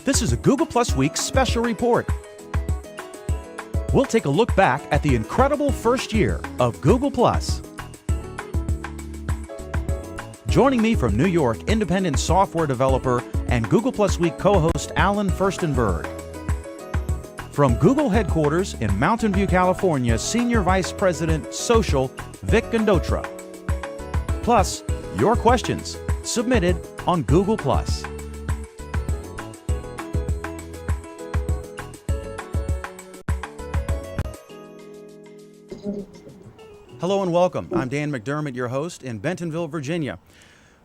This is a Google Plus Week special report. We'll take a look back at the incredible first year of Google Plus. Joining me from New York, independent software developer and Google Plus Week co-host Alan Firstenberg. From Google headquarters in Mountain View, California, Senior Vice President Social, Vic Gundotra. Plus, your questions submitted on Google Plus. Hello and welcome. I'm Dan McDermott, your host in Bentonville, Virginia.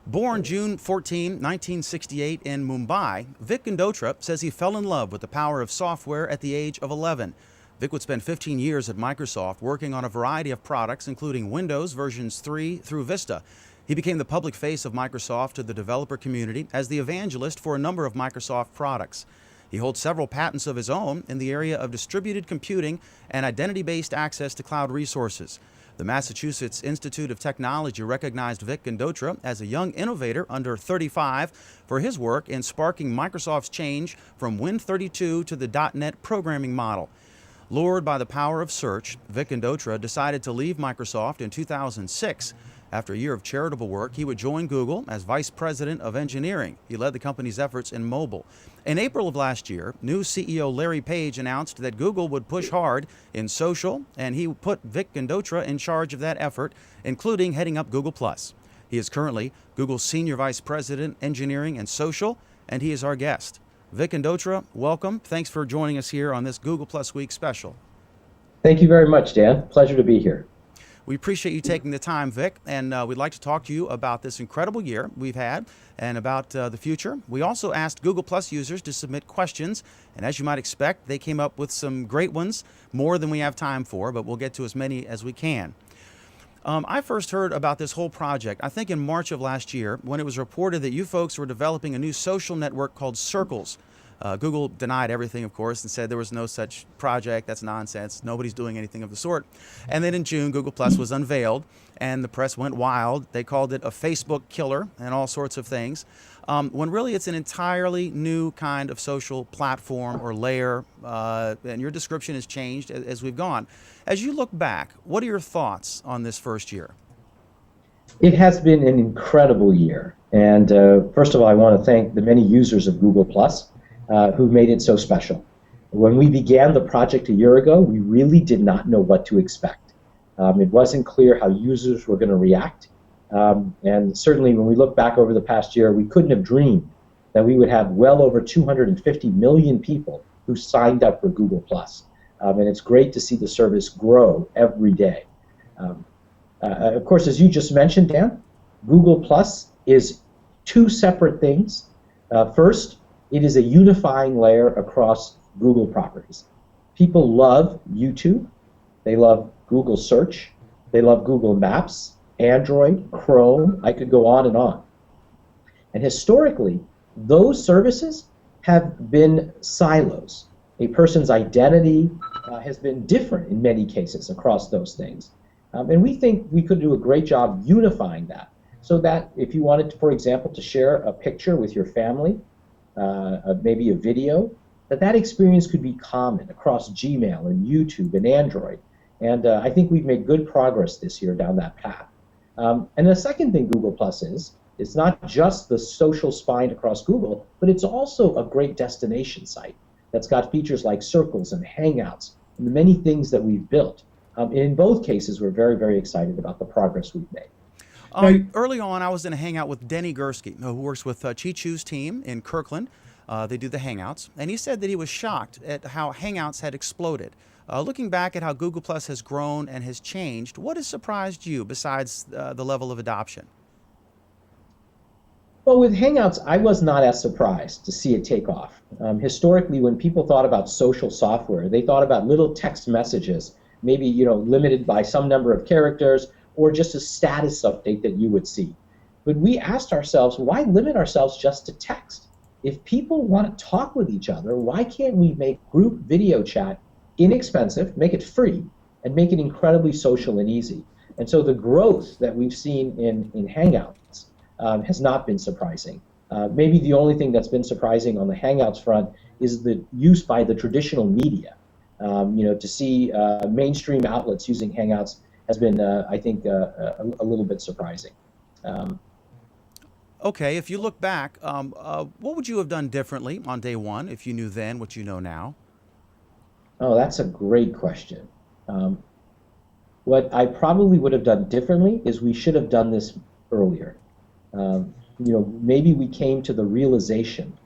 Born June 14, 1968 in Mumbai, Vic Gundotra says he fell in love with the power of software at the age of 11. Vic would spend 15 years at Microsoft working on a variety of products, including Windows versions 3 through Vista. He became the public face of Microsoft to the developer community as the evangelist for a number of Microsoft products. He holds several patents of his own in the area of distributed computing and identity-based access to cloud resources. The Massachusetts Institute of Technology recognized Vic Gundotra as a young innovator under 35 for his work in sparking Microsoft's change from Win32 to the .NET programming model. Lured by the power of search, Vic Gundotra decided to leave Microsoft in 2006. After a year of charitable work, he would join Google as Vice President of Engineering. He led the company's efforts in mobile. In April of last year, new CEO Larry Page announced that Google would push hard in social, and he put Vic Gundotra in charge of that effort, including heading up Google+. He is currently Google's Senior Vice President, Engineering and Social, and he is our guest. Vic Gundotra, welcome. Thanks for joining us here on this Google Plus Week special. Thank you very much, Dan. Pleasure to be here. We appreciate you taking the time, Vic, and we'd like to talk to you about this incredible year we've had and about the future. We also asked Google Plus users to submit questions, and as you might expect, they came up with some great ones, more than we have time for, but we'll get to as many as we can. I first heard about this whole project, I think in March of last year, when it was reported that you folks were developing a new social network called Circles. Google denied everything, of course, and said there was no such project. That's nonsense. Nobody's doing anything of the sort. And then in June, Google Plus was unveiled, and the press went wild. They called it a Facebook killer and all sorts of things, when really it's an entirely new kind of social platform or layer, and your description has changed as we've gone. As you look back, what are your thoughts on this first year? It has been an incredible year. And first of all, I want to thank the many users of Google Plus who made it so special. When we began the project a year ago, we really did not know what to expect. It wasn't clear how users were going to react. And certainly when we look back over the past year, we couldn't have dreamed that we would have well over 250 million people who signed up for Google Plus. And it's great to see the service grow every day. Of course, as you just mentioned, Dan, Google Plus is two separate things. First, it is a unifying layer across Google properties. People love YouTube, they love Google Search, they love Google Maps, Android, Chrome, I could go on and on. And historically, those services have been silos. A person's identity has been different in many cases across those things. And we think we could do a great job unifying that, so that if you wanted, for example, to share a picture with your family, maybe a video, that experience could be common across Gmail and YouTube and Android. And I think we've made good progress this year down that path. And the second thing Google Plus is, it's not just the social spine across Google, but it's also a great destination site that's got features like Circles and Hangouts and the many things that we've built. In both cases, we're very, very excited about the progress we've made. Early on, I was in a hangout with Denny Gursky, who works with Chi-Chu's team in Kirkland. They do the Hangouts, and he said that he was shocked at how Hangouts had exploded. Looking back at how Google Plus has grown and has changed, what has surprised you besides the level of adoption? Well, with Hangouts, I was not as surprised to see it take off. Historically, when people thought about social software, they thought about little text messages, maybe limited by some number of characters, or just a status update that you would see. But we asked ourselves, why limit ourselves just to text? If people want to talk with each other, why can't we make group video chat inexpensive, make it free, and make it incredibly social and easy? And so the growth that we've seen in Hangouts has not been surprising. Maybe the only thing that's been surprising on the Hangouts front is the use by the traditional media. To see mainstream outlets using Hangouts has been, I think, a little bit surprising. Okay, if you look back, what would you have done differently on day one if you knew then what you know now? Oh, that's a great question. Um, what I probably would have done differently is we should have done this earlier. Maybe we came to the realization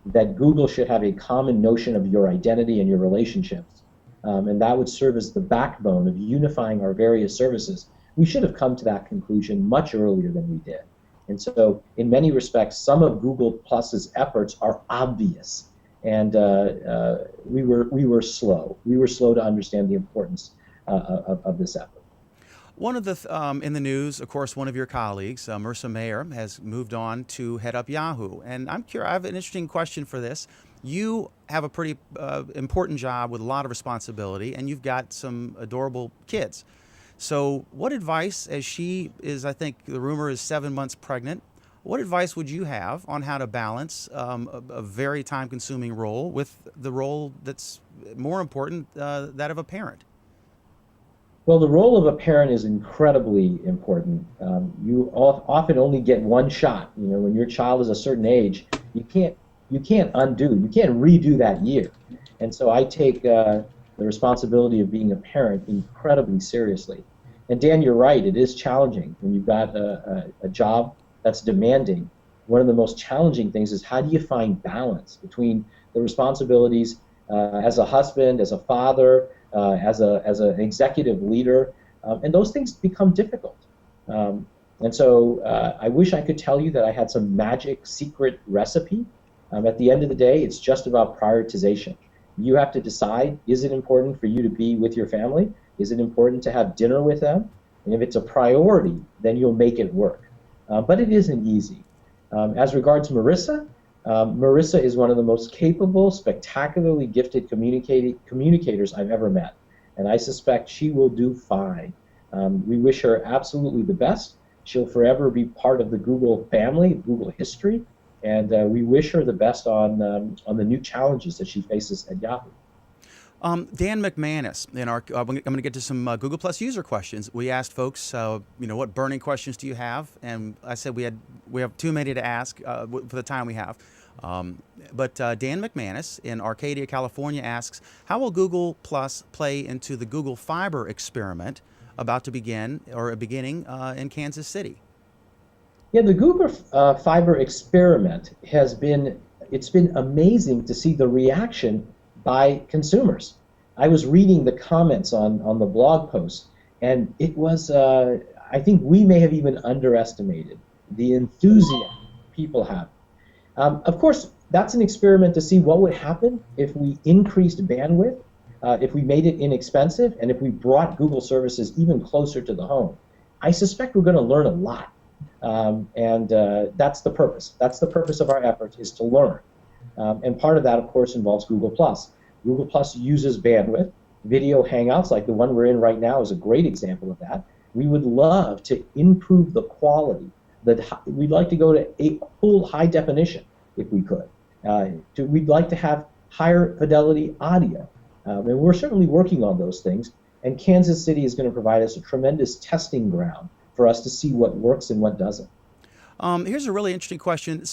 that Google should have a common notion of your identity and your relationships, and that would serve as the backbone of unifying our various services. We should have come to that conclusion much earlier than we did. And so, in many respects, some of Google Plus's efforts are obvious, and we were slow. We were slow to understand the importance of this effort. One of the in the news, of course, one of your colleagues, Marissa Mayer, has moved on to head up Yahoo. And I'm curious. I have an interesting question for this. You have a pretty important job with a lot of responsibility, and you've got some adorable kids. So, what advice, as she is, I think the rumor is 7 months pregnant, what advice would you have on how to balance a very time-consuming role with the role that's more important, that of a parent? Well, the role of a parent is incredibly important. You often only get one shot. When your child is a certain age, you can't redo that year. And so I take the responsibility of being a parent incredibly seriously. And Dan, you're right. It is challenging when you've got a job that's demanding. One of the most challenging things is how do you find balance between the responsibilities as a husband, as a father, as an executive leader, and those things become difficult. And so I wish I could tell you that I had some magic secret recipe. At the end of the day, it's just about prioritization. You have to decide, is it important for you to be with your family? Is it important to have dinner with them? And if it's a priority, then you'll make it work. But it isn't easy. As regards Marissa, Marissa is one of the most capable, spectacularly gifted communicators I've ever met, and I suspect she will do fine. We wish her absolutely the best. She'll forever be part of the Google family, Google history, and we wish her the best on the new challenges that she faces at Yahoo. Dan McManus, I'm going to get to some Google Plus user questions. We asked folks, what burning questions do you have? And I said we have too many to ask for the time we have. But Dan McManus in Arcadia, California asks, how will Google Plus play into the Google Fiber experiment about to begin or beginning in Kansas City? Yeah, the Google Fiber experiment it's been amazing to see the reaction by consumers. I was reading the comments on the blog post, and it was, I think we may have even underestimated the enthusiasm people have. Of course, that's an experiment to see what would happen if we increased bandwidth, if we made it inexpensive, and if we brought Google services even closer to the home. I suspect we're going to learn a lot, and that's the purpose. That's the purpose of our efforts, is to learn. And part of that, of course, involves Google+. Google Plus uses bandwidth. Video Hangouts, like the one we're in right now, is a great example of that. We would love to improve the quality. We'd like to go to a full high definition, if we could. We'd like to have higher fidelity audio. And we're certainly working on those things. And Kansas City is going to provide us a tremendous testing ground for us to see what works and what doesn't. Here's a really interesting question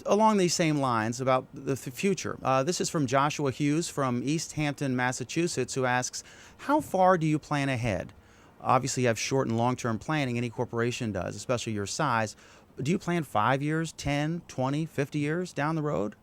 along these same lines about the future. This is from Joshua Hughes from East Hampton, Massachusetts, who asks, how far do you plan ahead? Obviously, you have short and long-term planning. Any corporation does, especially your size. Do you plan 5 years, 10, 20, 50 years down the road?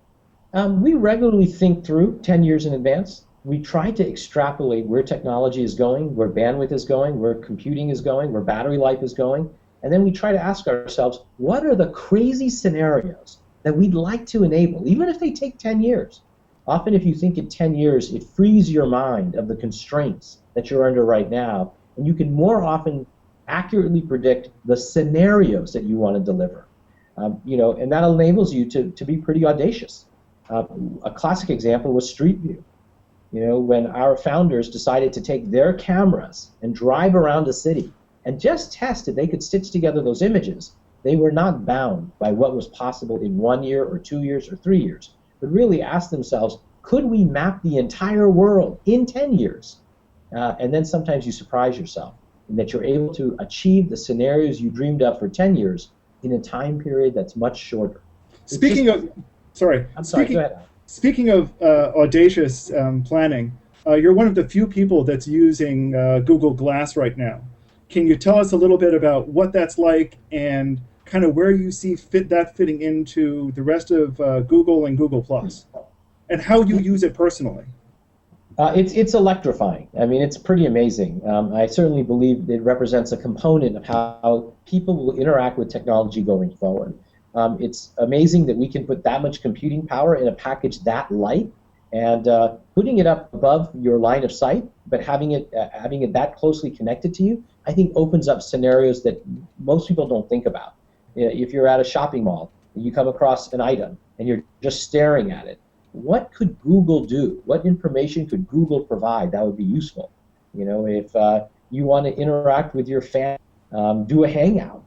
We regularly think through 10 years in advance. We try to extrapolate where technology is going, where bandwidth is going, where computing is going, where battery life is going. And then we try to ask ourselves, what are the crazy scenarios that we'd like to enable, even if they take 10 years? Often if you think in 10 years, it frees your mind of the constraints that you're under right now, and you can more often accurately predict the scenarios that you want to deliver. And that enables you to be pretty audacious. A classic example was Street View. When our founders decided to take their cameras and drive around a city and just test if they could stitch together those images, they were not bound by what was possible in 1 year or 2 years or 3 years, but really asked themselves, could we map the entire world in 10 years? And then sometimes you surprise yourself in that you're able to achieve the scenarios you dreamed of for 10 years in a time period that's much shorter. I'm sorry, go ahead. Speaking of audacious planning, you're one of the few people that's using Google Glass right now. Can you tell us a little bit about what that's like and kind of where you see that fitting into the rest of Google and Google Plus, and how you use it personally? It's electrifying. I mean, it's pretty amazing. I certainly believe it represents a component of how people will interact with technology going forward. It's amazing that we can put that much computing power in a package that light, and putting it up above your line of sight, but having it that closely connected to you, I think opens up scenarios that most people don't think about. If you're at a shopping mall, and you come across an item, and you're just staring at it, what could Google do? What information could Google provide that would be useful? If you want to interact with your family, do a hangout.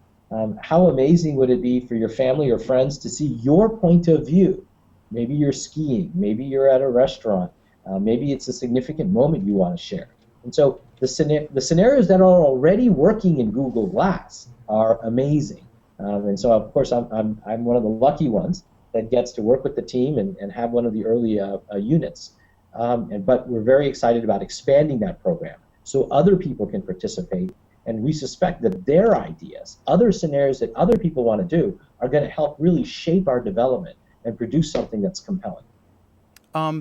How amazing would it be for your family or friends to see your point of view? Maybe you're skiing, maybe you're at a restaurant, maybe it's a significant moment you want to share. And so the scenarios that are already working in Google Glass are amazing. And so of course I'm one of the lucky ones that gets to work with the team and have one of the early units. But we're very excited about expanding that program so other people can participate. And we suspect that their ideas, other scenarios that other people want to do, are going to help really shape our development and produce something that's compelling.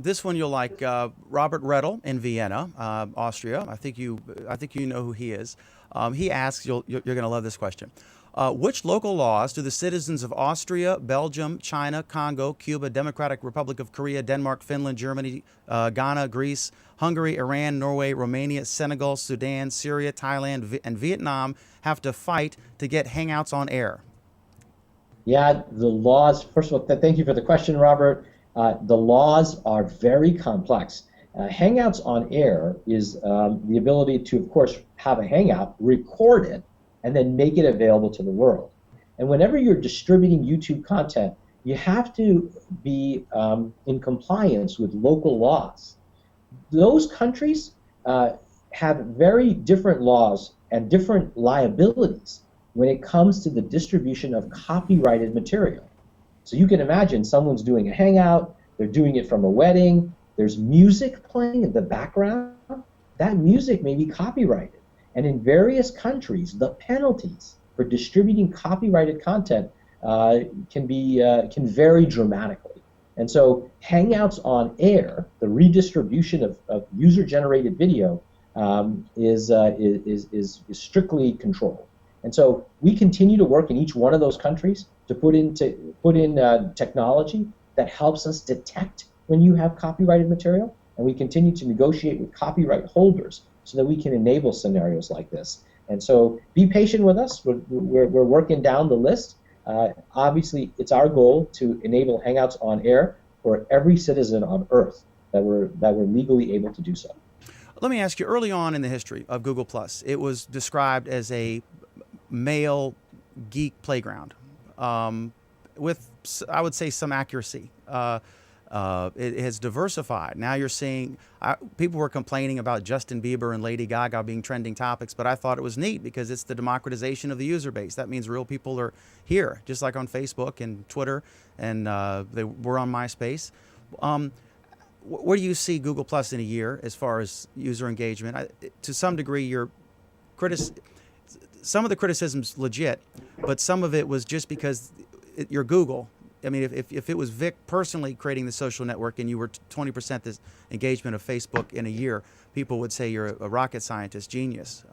This one you'll like. Robert Rettel in Vienna, Austria. I think you know who he is. He asks, you're going to love this question. Which local laws do the citizens of Austria, Belgium, China, Congo, Cuba, Democratic Republic of Korea, Denmark, Finland, Germany, Ghana, Greece, Hungary, Iran, Norway, Romania, Senegal, Sudan, Syria, Thailand, and Vietnam have to fight to get Hangouts on air? Yeah, the laws, first of all, thank you for the question, Robert. The laws are very complex. Hangouts on air is the ability to, of course, have a Hangout, record it, and then make it available to the world. And whenever you're distributing YouTube content, you have to be in compliance with local laws. Those countries have very different laws and different liabilities when it comes to the distribution of copyrighted material. So you can imagine someone's doing a Hangout, they're doing it from a wedding, there's music playing in the background. That music may be copyrighted. And in various countries, the penalties for distributing copyrighted content can vary dramatically. And so Hangouts on air, the redistribution of user-generated video, is strictly controlled. And so we continue to work in each one of those countries to put in technology that helps us detect when you have copyrighted material, and we continue to negotiate with copyright holders so that we can enable scenarios like this. And so be patient with us. We're working down the list. Obviously, it's our goal to enable Hangouts on air for every citizen on Earth that we're legally able to do so. Let me ask you, early on in the history of Google+, it was described as a male geek playground with, I would say, some accuracy. It has diversified. Now you're seeing, people were complaining about Justin Bieber and Lady Gaga being trending topics, but I thought it was neat because it's the democratization of the user base. That means real people are here, just like on Facebook and Twitter, and they were on MySpace. Where do you see Google Plus in a year as far as user engagement? To some degree, some of the criticism's legit, but some of it was just because you're Google. I mean, if it was Vic personally creating the social network and you were 20% the engagement of Facebook in a year, people would say you're a rocket scientist, genius.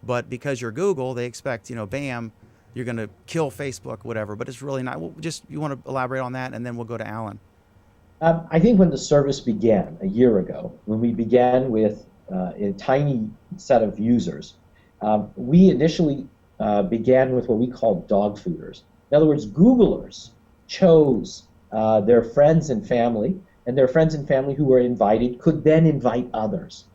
But because you're Google, they expect, bam, you're going to kill Facebook, whatever. But it's really not. You want to elaborate on that, and then we'll go to Alan. I think when the service began a year ago, when we began with a tiny set of users, we initially began with what we call dog fooders. In other words, Googlers chose their friends and family, and their friends and family who were invited could then invite others.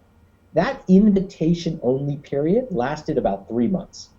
That invitation-only period lasted about 3 months.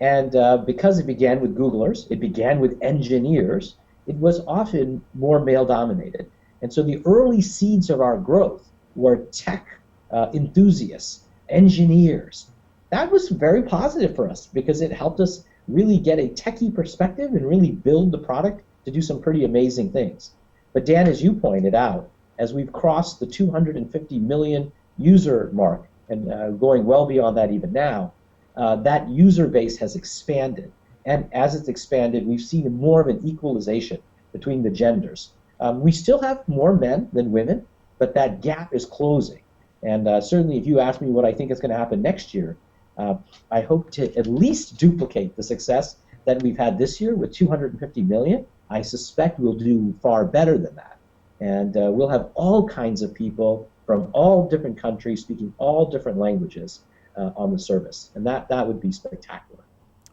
And because it began with Googlers, it began with engineers, it was often more male dominated. And so the early seeds of our growth were tech enthusiasts, engineers. That was very positive for us because it helped us really get a techie perspective and really build the product to do some pretty amazing things. But Dan, as you pointed out, as we've crossed the 250 million user mark and going well beyond that even now, that user base has expanded. And as it's expanded, we've seen more of an equalization between the genders. We still have more men than women, but that gap is closing. And certainly if you ask me what I think is going to happen next year, I hope to at least duplicate the success that we've had this year with 250 million. I suspect we'll do far better than that. And we'll have all kinds of people from all different countries speaking all different languages on the service. And that would be spectacular.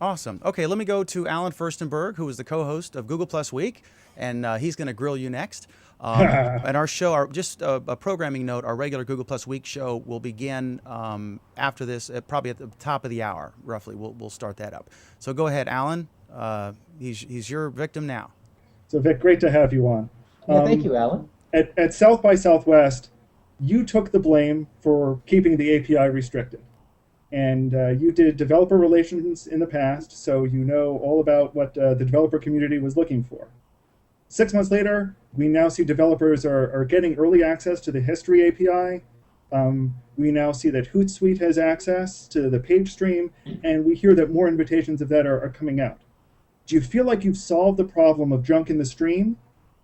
Awesome. Okay, let me go to Alan Firstenberg, who is the co-host of Google Plus Week, and he's going to grill you next. And our show, just a programming note, our regular Google Plus Week show will begin after this, probably at the top of the hour, roughly. We'll start that up. So go ahead, Alan. He's your victim now. So Vic, great to have you on. Yeah, thank you, Alan. At South by Southwest, you took the blame for keeping the API restricted. And you did developer relations in the past, so you know all about what the developer community was looking for. 6 months later, we now see developers are getting early access to the History API. We now see that Hootsuite has access to the page stream, and we hear that more invitations of that are coming out. Do you feel like you've solved the problem of junk in the stream?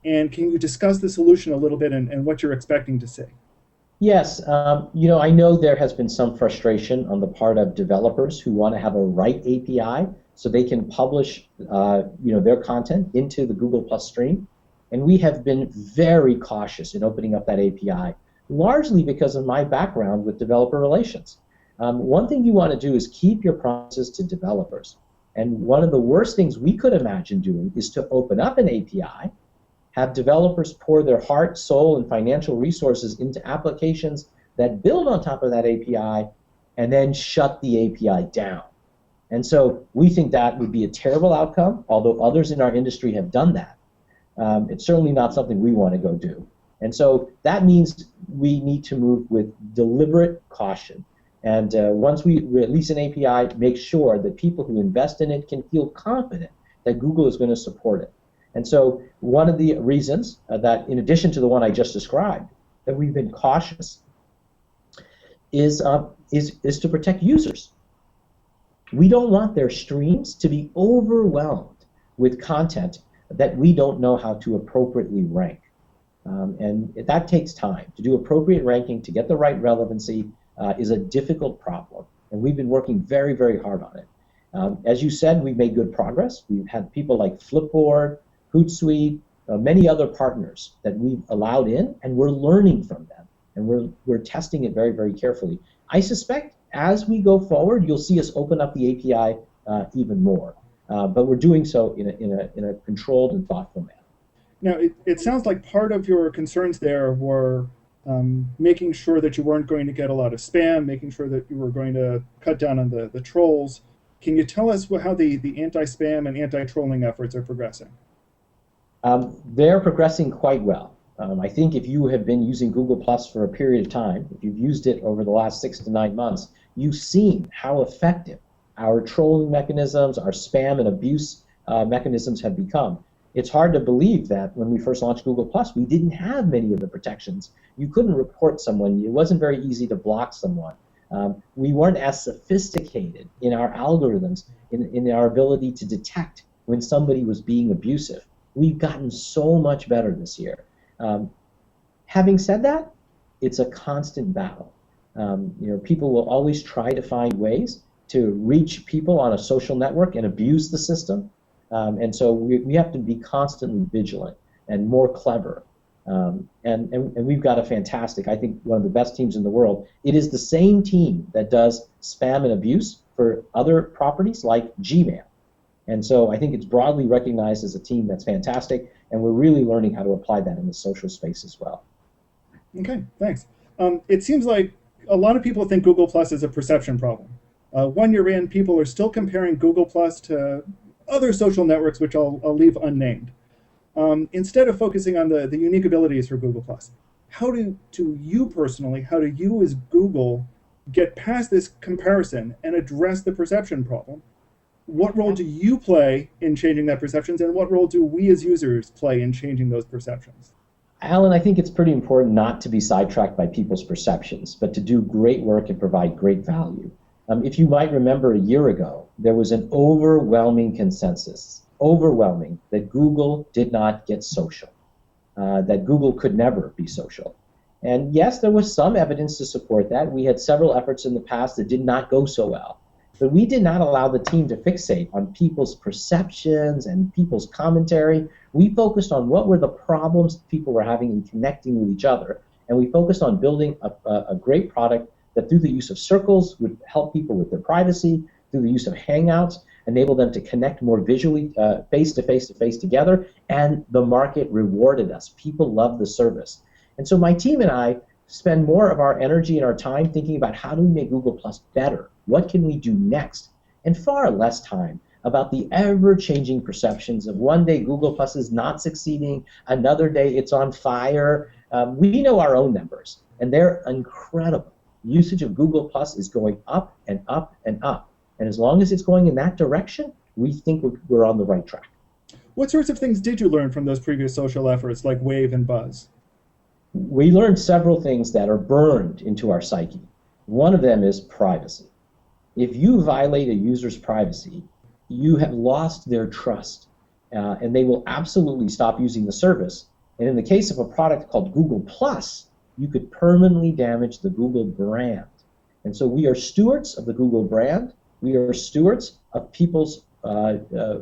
And can you discuss the solution a little bit and what you're expecting to see? Yes, I know there has been some frustration on the part of developers who want to have a right API so they can publish, their content into the Google Plus stream. And we have been very cautious in opening up that API, largely because of my background with developer relations. One thing you want to do is keep your promises to developers. And one of the worst things we could imagine doing is to open up an API, have developers pour their heart, soul, and financial resources into applications that build on top of that API, and then shut the API down. And so we think that would be a terrible outcome, although others in our industry have done that. It's certainly not something we want to go do. And so that means we need to move with deliberate caution. And once we release an API, make sure that people who invest in it can feel confident that Google is going to support it. And so one of the reasons that, in addition to the one I just described, that we've been cautious is to protect users. We don't want their streams to be overwhelmed with content that we don't know how to appropriately rank. And that takes time. To do appropriate ranking, to get the right relevancy, is a difficult problem. And we've been working very, very hard on it. As you said, we've made good progress. We've had people like Flipboard, Hootsuite, many other partners that we've allowed in, and we're learning from them. And we're testing it very, very carefully. I suspect as we go forward, you'll see us open up the API even more. But we're doing so in a controlled and thoughtful manner. Now, it sounds like part of your concerns there were making sure that you weren't going to get a lot of spam, making sure that you were going to cut down on the trolls. Can you tell us how the anti-spam and anti-trolling efforts are progressing? They're progressing quite well. I think if you have been using Google Plus for a period of time, if you've used it over the last 6 to 9 months, you've seen how effective our trolling mechanisms, our spam and abuse mechanisms have become. It's hard to believe that when we first launched Google Plus, we didn't have many of the protections. You couldn't report someone. It wasn't very easy to block someone. We weren't as sophisticated in our algorithms, in our ability to detect when somebody was being abusive. We've gotten so much better this year. Having said that, it's a constant battle. People will always try to find ways to reach people on a social network and abuse the system. And so we have to be constantly vigilant and more clever. And we've got a fantastic, I think, one of the best teams in the world. It is the same team that does spam and abuse for other properties like Gmail. And so I think it's broadly recognized as a team that's fantastic, and we're really learning how to apply that in the social space as well. Okay, thanks. It seems like a lot of people think Google Plus is a perception problem. 1 year in, people are still comparing Google Plus to other social networks, which I'll leave unnamed. Instead of focusing on the unique abilities for Google Plus, how do you personally, how do you as Google get past this comparison and address the perception problem? What role do you play in changing that perceptions, and what role do we as users play in changing those perceptions? Alan, I think it's pretty important not to be sidetracked by people's perceptions, but to do great work and provide great value. If you might remember a year ago, there was an overwhelming consensus, that Google did not get social, that Google could never be social. And yes, there was some evidence to support that. We had several efforts in the past that did not go so well. But we did not allow the team to fixate on people's perceptions and people's commentary. We focused on what were the problems people were having in connecting with each other. And we focused on building a great product that through the use of circles would help people with their privacy, through the use of Hangouts, enable them to connect more visually, face to face together, and the market rewarded us. People loved the service. And so my team and I spend more of our energy and our time thinking about how do we make Google Plus better? What can we do next? And far less time about the ever-changing perceptions of one day Google Plus is not succeeding, another day it's on fire. We know our own numbers, and they're incredible. Usage of Google Plus is going up and up and up. And as long as it's going in that direction, we think we're on the right track. What sorts of things did you learn from those previous social efforts like Wave and Buzz? We learned several things that are burned into our psyche. One of them is privacy. If you violate a user's privacy, you have lost their trust, and they will absolutely stop using the service. And in the case of a product called Google Plus, you could permanently damage the Google brand. And so we are stewards of the Google brand. We are stewards of people's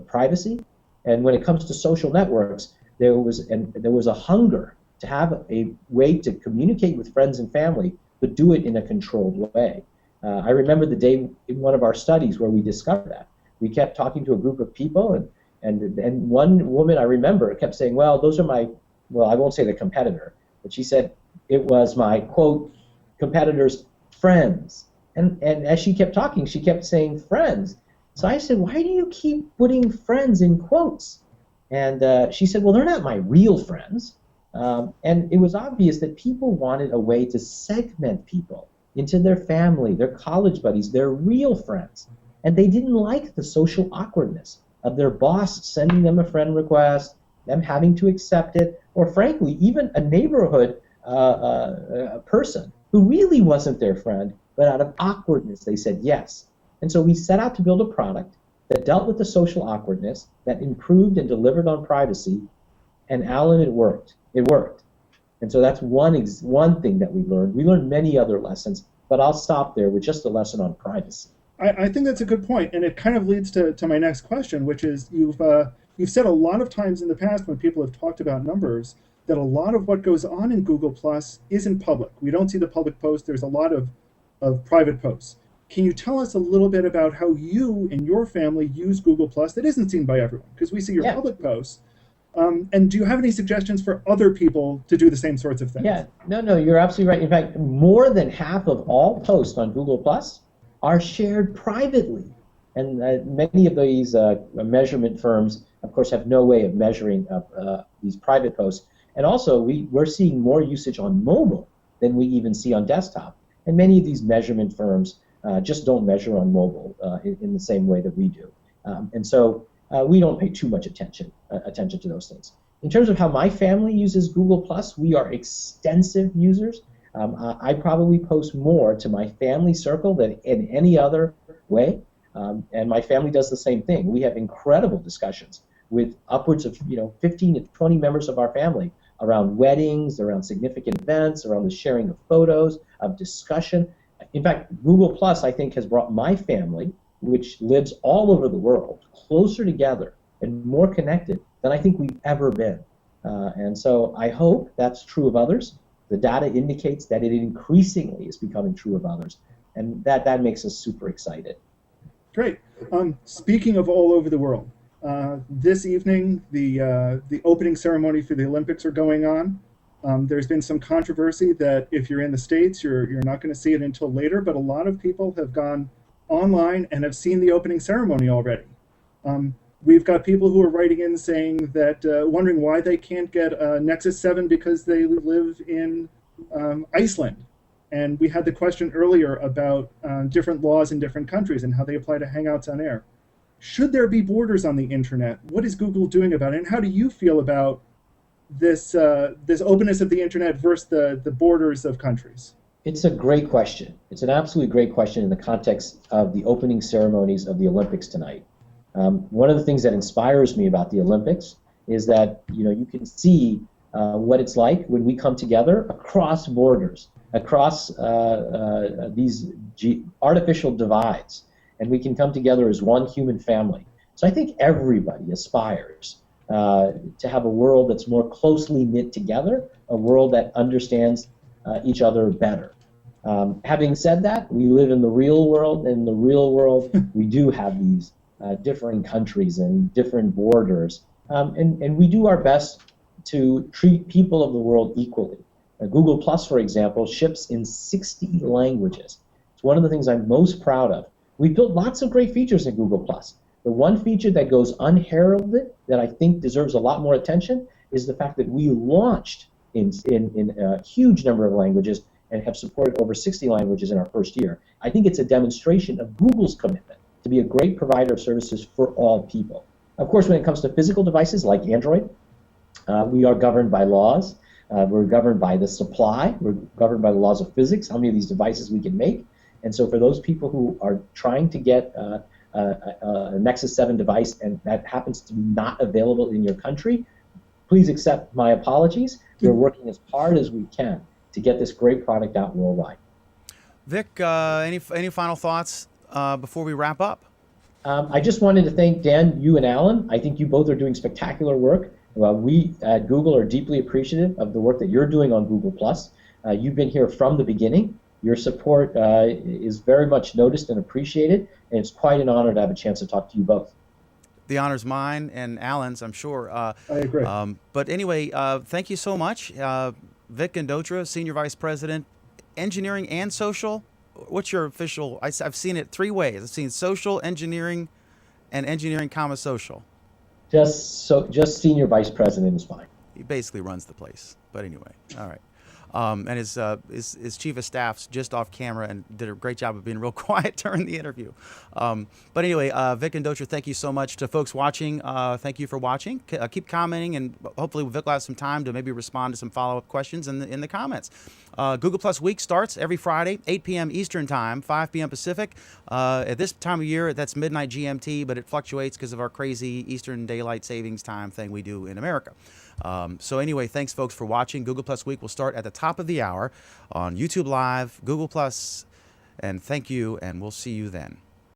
privacy. And when it comes to social networks, there was a hunger to have a way to communicate with friends and family, but do it in a controlled way. I remember the day in one of our studies where we discovered that. We kept talking to a group of people, and one woman I remember kept saying, well, those are my, well, I won't say the competitor, but she said it was my, quote, competitor's friends. And as she kept talking, she kept saying friends. So I said, why do you keep putting friends in quotes? And she said, well, they're not my real friends. And it was obvious that people wanted a way to segment people into their family, their college buddies, their real friends. And they didn't like the social awkwardness of their boss sending them a friend request, them having to accept it, or frankly, even a neighborhood person who really wasn't their friend, but out of awkwardness they said yes. And so we set out to build a product that dealt with the social awkwardness, that improved and delivered on privacy, and Alan, it worked. It worked. And so that's one thing that we learned. We learned many other lessons, but I'll stop there with just a lesson on privacy. I think that's a good point, and it kind of leads to my next question, which is you've said a lot of times in the past when people have talked about numbers that a lot of what goes on in Google Plus isn't public. We don't see the public posts. There's a lot of private posts. Can you tell us a little bit about how you and your family use Google Plus that isn't seen by everyone? Because we see your public posts. And do you have any suggestions for other people to do the same sorts of things? Yeah, no, you're absolutely right. In fact, more than half of all posts on Google Plus are shared privately. And many of these measurement firms, of course, have no way of measuring these private posts. And also, we're seeing more usage on mobile than we even see on desktop. And many of these measurement firms just don't measure on mobile in the same way that we do. And so we don't pay too much attention to those things. In terms of how my family uses Google Plus, we are extensive users. I probably post more to my family circle than in any other way, and my family does the same thing. We have incredible discussions with upwards of 15 to 20 members of our family around weddings, around significant events, around the sharing of photos, of discussion. In fact, Google Plus, I think, has brought my family, which lives all over the world, closer together and more connected than I think we've ever been. And so I hope that's true of others. The data indicates that it increasingly is becoming true of others, and that makes us super excited. Great. Speaking of all over the world, this evening the opening ceremony for the Olympics are going on. There's been some controversy that if you're in the States, you're not going to see it until later, but a lot of people have gone online and have seen the opening ceremony already. We've got people who are writing in saying that wondering why they can't get a Nexus 7 because they live in Iceland. And we had the question earlier about different laws in different countries and how they apply to Hangouts on Air. Should there be borders on the internet? What is Google doing about it? And how do you feel about this openness of the internet versus the borders of countries? It's a great question. It's an absolutely great question in the context of the opening ceremonies of the Olympics tonight. One of the things that inspires me about the Olympics is that you can see what it's like when we come together across borders, across these artificial divides, and we can come together as one human family. So I think everybody aspires to have a world that's more closely knit together, a world that understands each other better. Having said that, we live in the real world, and in the real world we do have these differing countries and different borders, and we do our best to treat people of the world equally. Google Plus, for example, ships in 60 languages. It's one of the things I'm most proud of. We built lots of great features in Google Plus. The one feature that goes unheralded that I think deserves a lot more attention is the fact that we launched in a huge number of languages and have supported over 60 languages in our first year. I think it's a demonstration of Google's commitment to be a great provider of services for all people. Of course, when it comes to physical devices like Android, we are governed by laws. We're governed by the supply. We're governed by the laws of physics, how many of these devices we can make. And so for those people who are trying to get a Nexus 7 device and that happens to be not available in your country, please accept my apologies. We're working as hard as we can to get this great product out worldwide. Vic, any final thoughts before we wrap up? I just wanted to thank Dan, you and Alan. I think you both are doing spectacular work. We at Google are deeply appreciative of the work that you're doing on Google+. You've been here from the beginning. Your support is very much noticed and appreciated, and it's quite an honor to have a chance to talk to you both. The honor's mine and Alan's, I'm sure. I agree. But anyway, thank you so much. Vic Gundotra, Senior Vice President, Engineering and Social. What's your official? I've seen it three ways. I've seen social, engineering, and engineering, social. Just Senior Vice President is fine. He basically runs the place. But anyway, all right. And his chief of staff's just off camera and did a great job of being real quiet during the interview. But anyway, Vic Gundotra, thank you so much. To folks watching, thank you for watching. Keep commenting, and hopefully Vic will have some time to maybe respond to some follow-up questions in the comments. Google Plus Week starts every Friday, 8 p.m. Eastern Time, 5 p.m. Pacific. At this time of year, that's midnight GMT, but it fluctuates because of our crazy Eastern Daylight Savings Time thing we do in America. So anyway, thanks folks for watching. Google Plus Week will start at the top of the hour on YouTube Live, Google Plus, and thank you, and we'll see you then.